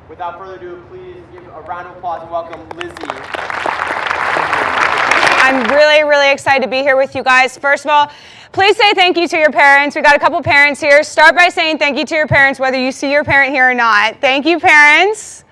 Without further ado, please give a round of applause and welcome Lizzie. I'm really excited to be here with you guys. First of all, please say thank you to your parents. We got a couple parents here. Start by saying thank you to your parents, whether you see your parent here or not. Thank you, parents.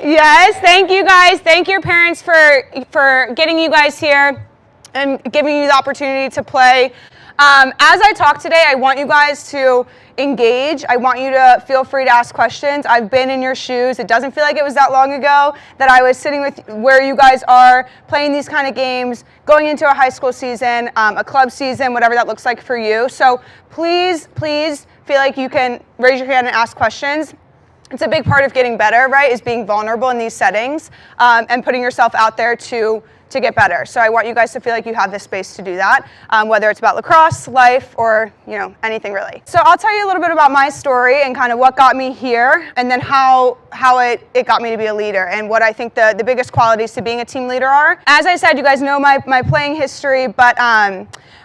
Yes, thank you guys. Thank your parents for getting you guys here and giving you the opportunity to play. As I talk today, I want you guys to engage. I want you to feel free to ask questions. I've been in your shoes. It doesn't feel like it was that long ago that I was sitting with where you guys are, playing these kind of games, going into a high school season, a club season, whatever that looks like for you. So please feel like you can raise your hand and ask questions. It's a big part of getting better, right, is being vulnerable in these settings and putting yourself out there to get better. So I want you guys to feel like you have this space to do that, whether it's about lacrosse, life, or anything really. So I'll tell you a little bit about my story and kind of what got me here, and then how it got me to be a leader, and what I think the biggest qualities to being a team leader are. As I said, you guys know my playing history, but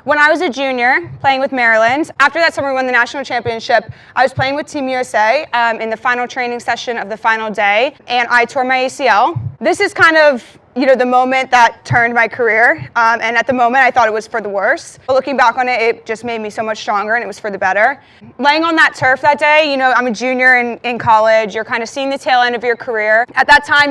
when I was a junior playing with Maryland, after that summer we won the national championship, I was playing with Team USA in the final training session of the final day, and I tore my ACL. This is kind of the moment that turned my career, and at the moment I thought it was for the worse. But looking back on it, it just made me so much stronger, and it was for the better. Laying on that turf that day, I'm a junior in college, you're kind of seeing the tail end of your career. At that time,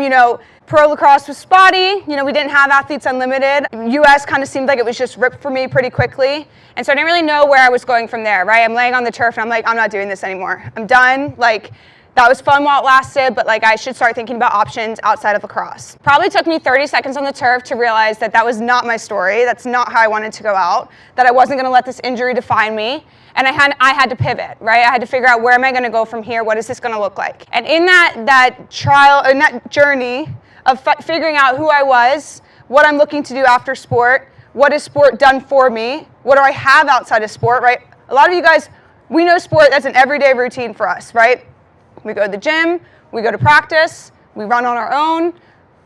pro lacrosse was spotty, we didn't have Athletes Unlimited. US kind of seemed like it was just ripped for me pretty quickly, and so I didn't really know where I was going from there, right? I'm laying on the turf and I'm like, I'm not doing this anymore. I'm done. That was fun while it lasted, but I should start thinking about options outside of lacrosse. Probably took me 30 seconds on the turf to realize that was not my story. That's not how I wanted to go out, that I wasn't gonna let this injury define me. And I had to pivot, right? I had to figure out, where am I gonna go from here? What is this gonna look like? And in that trial, in that journey of figuring out who I was, what I'm looking to do after sport, what has sport done for me? What do I have outside of sport, right? A lot of you guys, we know sport as an everyday routine for us, right? We go to the gym, we go to practice, we run on our own,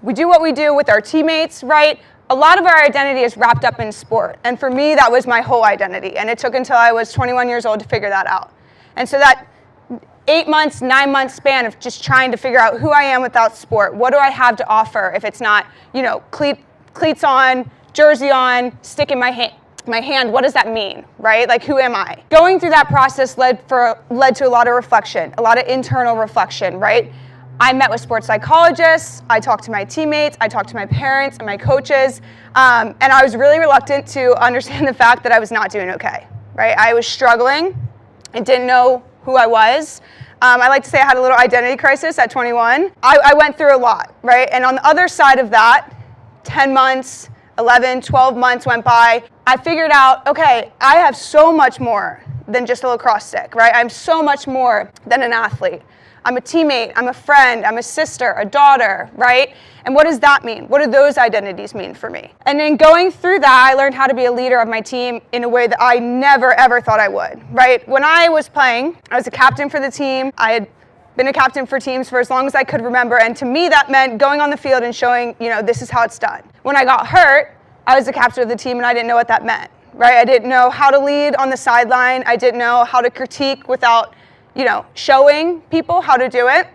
we do what we do with our teammates, right? A lot of our identity is wrapped up in sport. And for me, that was my whole identity. And it took until I was 21 years old to figure that out. And so that 8 months, 9 month span of just trying to figure out who I am without sport, what do I have to offer if it's not, cleats on, jersey on, stick in my hand, what does that mean, right? Who am I? Going through that process led to a lot of reflection, a lot of internal reflection, right? I met with sports psychologists, I talked to my teammates, I talked to my parents and my coaches, and I was really reluctant to understand the fact that I was not doing okay, right? I was struggling, I didn't know who I was. I like to say I had a little identity crisis at 21. I went through a lot, right? And on the other side of that, 10 months, 11, 12 months went by. I figured out, okay, I have so much more than just a lacrosse stick, right? I'm so much more than an athlete. I'm a teammate, I'm a friend, I'm a sister, a daughter, right? And what does that mean? What do those identities mean for me? And then going through that, I learned how to be a leader of my team in a way that I never, ever thought I would, right? When I was playing, I was a captain for the team. I had been a captain for teams for as long as I could remember, and to me that meant going on the field and showing, this is how it's done. When I got hurt, I was the captain of the team and I didn't know what that meant, right? I didn't know how to lead on the sideline. I didn't know how to critique without, showing people how to do it.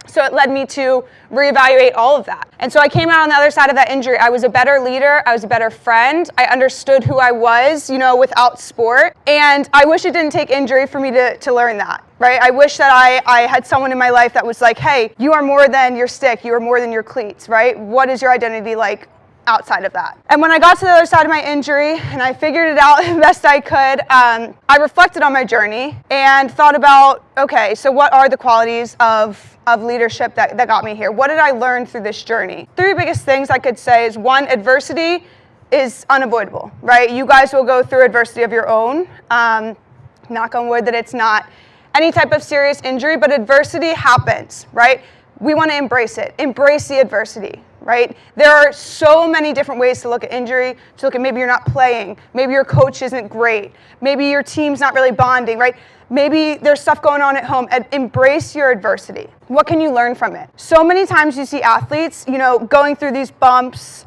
So it led me to reevaluate all of that. And so I came out on the other side of that injury. I was a better leader. I was a better friend. I understood who I was, without sport. And I wish it didn't take injury for me to learn that, right? I wish that I had someone in my life that was like, hey, you are more than your stick. You are more than your cleats, right? What is your identity like outside of that? And when I got to the other side of my injury and I figured it out the best I could, I reflected on my journey and thought about, okay, so what are the qualities of leadership that got me here? What did I learn through this journey? Three biggest things I could say is, one, adversity is unavoidable, right? You guys will go through adversity of your own. Knock on wood that it's not any type of serious injury, but adversity happens, right? We want to embrace it. Embrace the adversity, right? There are so many different ways to look at injury, to look at maybe you're not playing, maybe your coach isn't great, maybe your team's not really bonding, right? Maybe there's stuff going on at home. Embrace your adversity. What can you learn from it? So many times you see athletes, going through these bumps,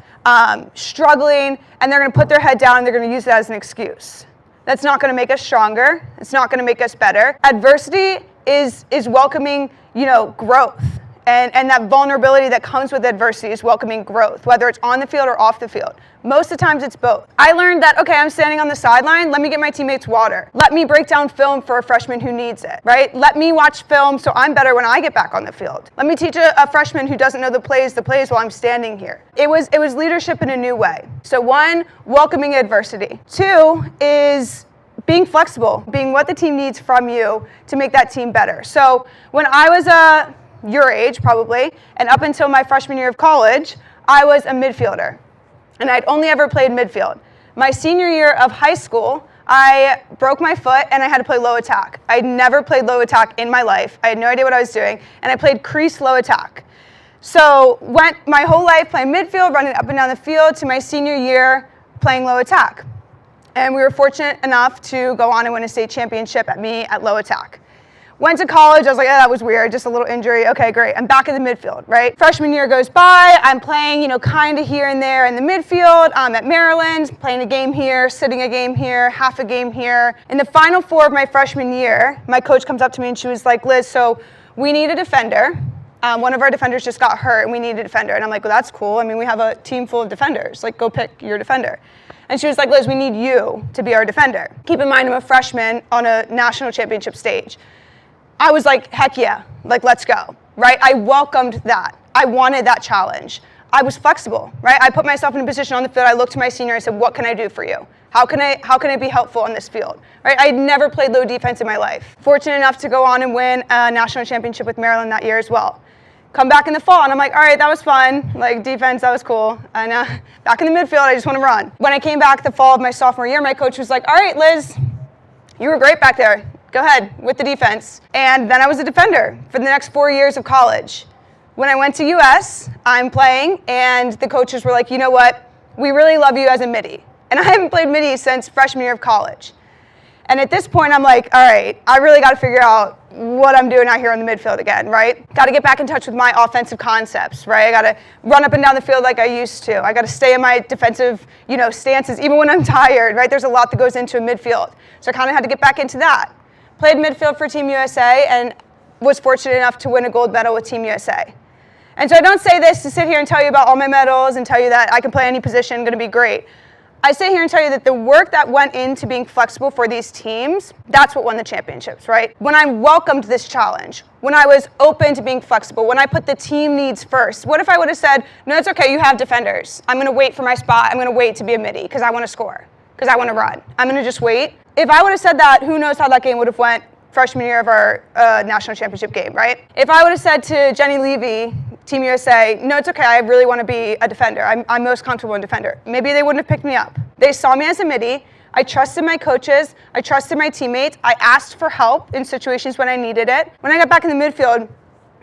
struggling, and they're going to put their head down and they're going to use it as an excuse. That's not going to make us stronger. It's not going to make us better. Adversity is welcoming, growth. And that vulnerability that comes with adversity is welcoming growth, whether it's on the field or off the field. Most of the times it's both. I learned that, okay, I'm standing on the sideline, let me get my teammates water. Let me break down film for a freshman who needs it, right? Let me watch film so I'm better when I get back on the field. Let me teach a freshman who doesn't know the plays while I'm standing here. It was leadership in a new way. So 1, welcoming adversity. 2 is being flexible, being what the team needs from you to make that team better. So when I was your age probably, and up until my freshman year of college, I was a midfielder. And I'd only ever played midfield. My senior year of high school, I broke my foot and I had to play low attack. I'd never played low attack in my life. I had no idea what I was doing, and I played crease low attack. So went my whole life playing midfield, running up and down the field, to my senior year playing low attack. And we were fortunate enough to go on and win a state championship at low attack. Went to college, I was like, that was weird, just a little injury. Okay, great, I'm back in the midfield, right? Freshman year goes by, I'm playing, kind of here and there in the midfield. I'm at Maryland, playing a game here, sitting a game here, half a game here. In the final 4 of my freshman year, my coach comes up to me and she was like, Liz, so we need a defender. One of our defenders just got hurt and we need a defender. And I'm like, well, that's cool. I mean, we have a team full of defenders. Like, go pick your defender. And she was like, Liz, we need you to be our defender. Keep in mind, I'm a freshman on a national championship stage. I was like, heck yeah, like, let's go, right? I welcomed that. I wanted that challenge. I was flexible, right? I put myself in a position on the field. I looked to my senior, I said, what can I do for you? How can I be helpful on this field, right? I had never played low defense in my life. Fortunate enough to go on and win a national championship with Maryland that year as well. Come back in the fall, and I'm like, all right, that was fun. Like, defense, that was cool. And back in the midfield, I just want to run. When I came back the fall of my sophomore year, my coach was like, all right, Liz, you were great back there. Go ahead with the defense. And then I was a defender for the next 4 years of college. When I went to US, I'm playing, and the coaches were like, you know what? We really love you as a midi. And I haven't played midi since freshman year of college. And at this point, I'm like, all right, I really got to figure out what I'm doing out here in the midfield again, right? Got to get back in touch with my offensive concepts, right? I got to run up and down the field like I used to. I got to stay in my defensive, stances even when I'm tired, right? There's a lot that goes into a midfield. So I kind of had to get back into that. Played midfield for Team USA and was fortunate enough to win a gold medal with Team USA. And so I don't say this to sit here and tell you about all my medals and tell you that I can play any position, going to be great. I sit here and tell you that the work that went into being flexible for these teams, that's what won the championships, right? When I welcomed this challenge, when I was open to being flexible, when I put the team needs first. What if I would have said, no, it's okay, you have defenders. I'm going to wait for my spot. I'm going to wait to be a midi because I want to score, because I want to run. I'm going to just wait. If I would have said that, who knows how that game would have went freshman year of our national championship game, right? If I would have said to Jenny Levy, Team USA, no, it's okay, I really want to be a defender. I'm most comfortable in defender. Maybe they wouldn't have picked me up. They saw me as a midi. I trusted my coaches. I trusted my teammates. I asked for help in situations when I needed it. When I got back in the midfield,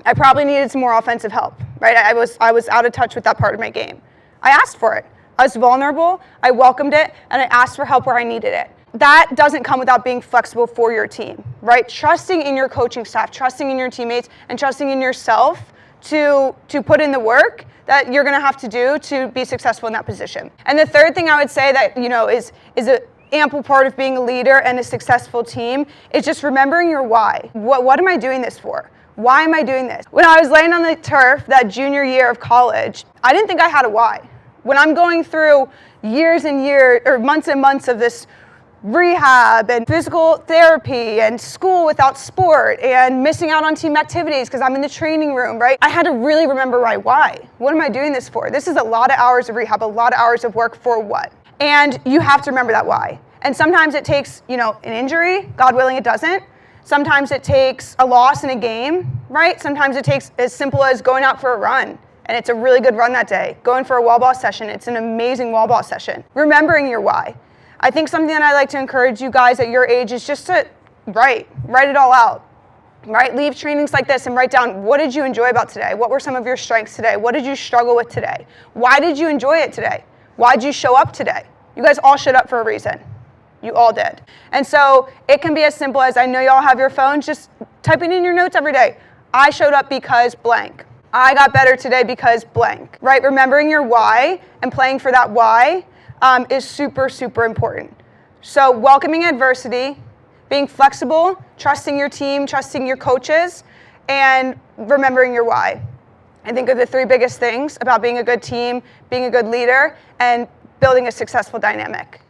I probably needed some more offensive help, right? I was out of touch with that part of my game. I asked for it. I was vulnerable. I welcomed it, and I asked for help where I needed it. That doesn't come without being flexible for your team, right? Trusting in your coaching staff, trusting in your teammates, and trusting in yourself to put in the work that you're going to have to do to be successful in that position. And the third thing I would say that, is an ample part of being a leader and a successful team is just remembering your why. What am I doing this for? Why am I doing this? When I was laying on the turf that junior year of college, I didn't think I had a why. When I'm going through years and years, or months and months of this rehab and physical therapy and school without sport and missing out on team activities because I'm in the training room, right? I had to really remember my why. What am I doing this for? This is a lot of hours of rehab, a lot of hours of work for what? And you have to remember that why. And sometimes it takes, an injury, God willing it doesn't. Sometimes it takes a loss in a game, right? Sometimes it takes as simple as going out for a run. And it's a really good run that day. Going for a wall ball session, it's an amazing wall ball session. Remembering your why. I think something that I like to encourage you guys at your age is just to write it all out, right? Leave trainings like this and write down, what did you enjoy about today? What were some of your strengths today? What did you struggle with today? Why did you enjoy it today? Why did you show up today? You guys all showed up for a reason. You all did. And so it can be as simple as, I know y'all have your phones, just typing in your notes every day. I showed up because blank. I got better today because blank, right? Remembering your why and playing for that why is super, super important. So welcoming adversity, being flexible, trusting your team, trusting your coaches, and remembering your why. I think, are the three biggest things about being a good team, being a good leader, and building a successful dynamic.